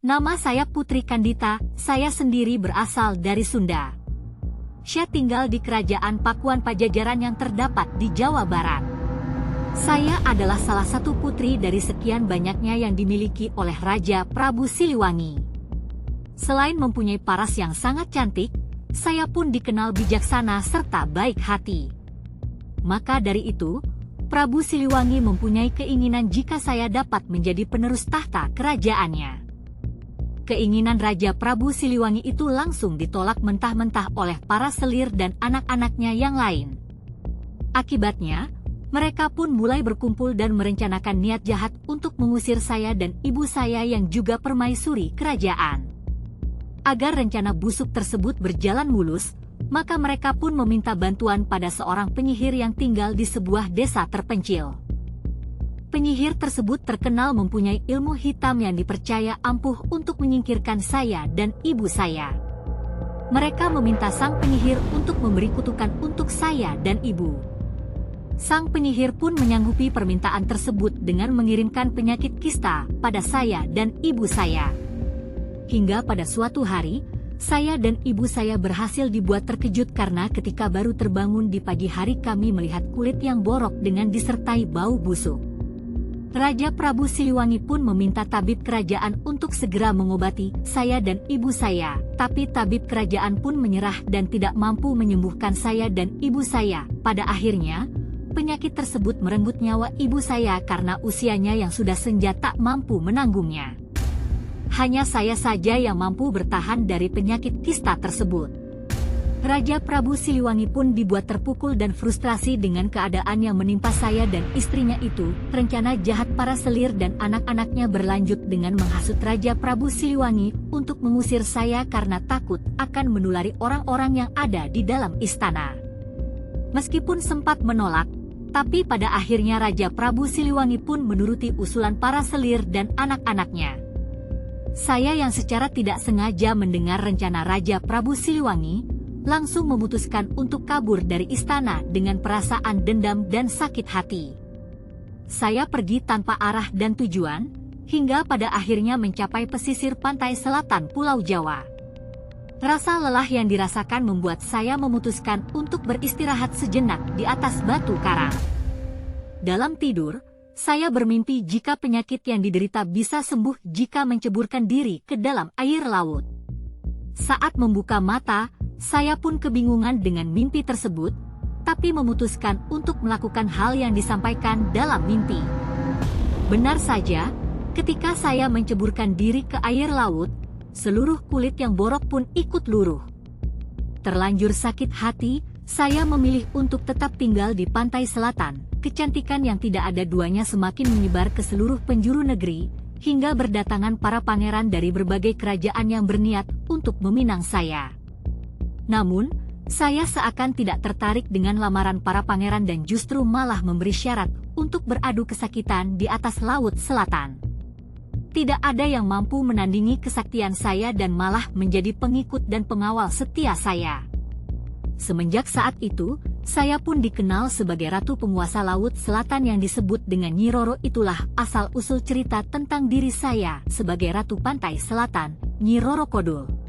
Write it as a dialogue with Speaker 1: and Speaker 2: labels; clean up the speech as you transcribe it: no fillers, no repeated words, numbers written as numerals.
Speaker 1: Nama saya Putri Kandita, saya sendiri berasal dari Sunda. Saya tinggal di Kerajaan Pakuan Pajajaran yang terdapat di Jawa Barat. Saya adalah salah satu putri dari sekian banyaknya yang dimiliki oleh Raja Prabu Siliwangi. Selain mempunyai paras yang sangat cantik, saya pun dikenal bijaksana serta baik hati. Maka dari itu, Prabu Siliwangi mempunyai keinginan jika saya dapat menjadi penerus tahta kerajaannya. Keinginan Raja Prabu Siliwangi itu langsung ditolak mentah-mentah oleh para selir dan anak-anaknya yang lain. Akibatnya, mereka pun mulai berkumpul dan merencanakan niat jahat untuk mengusir saya dan ibu saya yang juga permaisuri kerajaan. Agar rencana busuk tersebut berjalan mulus, maka mereka pun meminta bantuan pada seorang penyihir yang tinggal di sebuah desa terpencil. Penyihir tersebut terkenal mempunyai ilmu hitam yang dipercaya ampuh untuk menyingkirkan saya dan ibu saya. Mereka meminta sang penyihir untuk memberi kutukan untuk saya dan ibu. Sang penyihir pun menyanggupi permintaan tersebut dengan mengirimkan penyakit kista pada saya dan ibu saya. Hingga pada suatu hari, saya dan ibu saya berhasil dibuat terkejut karena ketika baru terbangun di pagi hari kami melihat kulit yang borok dengan disertai bau busuk. Raja Prabu Siliwangi pun meminta tabib kerajaan untuk segera mengobati saya dan ibu saya, tapi tabib kerajaan pun menyerah dan tidak mampu menyembuhkan saya dan ibu saya. Pada akhirnya, penyakit tersebut merenggut nyawa ibu saya karena usianya yang sudah senja tak mampu menanggungnya. Hanya saya saja yang mampu bertahan dari penyakit kista tersebut. Raja Prabu Siliwangi pun dibuat terpukul dan frustrasi dengan keadaan yang menimpa saya dan istrinya itu. Rencana jahat para selir dan anak-anaknya berlanjut dengan menghasut Raja Prabu Siliwangi untuk mengusir saya karena takut akan menulari orang-orang yang ada di dalam istana. Meskipun sempat menolak, tapi pada akhirnya Raja Prabu Siliwangi pun menuruti usulan para selir dan anak-anaknya. Saya yang secara tidak sengaja mendengar rencana Raja Prabu Siliwangi, langsung memutuskan untuk kabur dari istana dengan perasaan dendam dan sakit hati. Saya pergi tanpa arah dan tujuan, hingga pada akhirnya mencapai pesisir pantai selatan Pulau Jawa. Rasa lelah yang dirasakan membuat saya memutuskan untuk beristirahat sejenak di atas batu karang. Dalam tidur, saya bermimpi jika penyakit yang diderita bisa sembuh jika menceburkan diri ke dalam air laut. Saat membuka mata, saya pun kebingungan dengan mimpi tersebut, tapi memutuskan untuk melakukan hal yang disampaikan dalam mimpi. Benar saja, ketika saya menceburkan diri ke air laut, seluruh kulit yang borok pun ikut luruh. Terlanjur sakit hati, saya memilih untuk tetap tinggal di pantai selatan. Kecantikan yang tidak ada duanya semakin menyebar ke seluruh penjuru negeri, hingga berdatangan para pangeran dari berbagai kerajaan yang berniat untuk meminang saya. Namun, saya seakan tidak tertarik dengan lamaran para pangeran dan justru malah memberi syarat untuk beradu kesakitan di atas laut selatan. Tidak ada yang mampu menandingi kesaktian saya dan malah menjadi pengikut dan pengawal setia saya. Semenjak saat itu, saya pun dikenal sebagai Ratu Penguasa Laut Selatan yang disebut dengan Nyi Roro. Itulah asal-usul cerita tentang diri saya sebagai Ratu Pantai Selatan, Nyi Roro Kidul.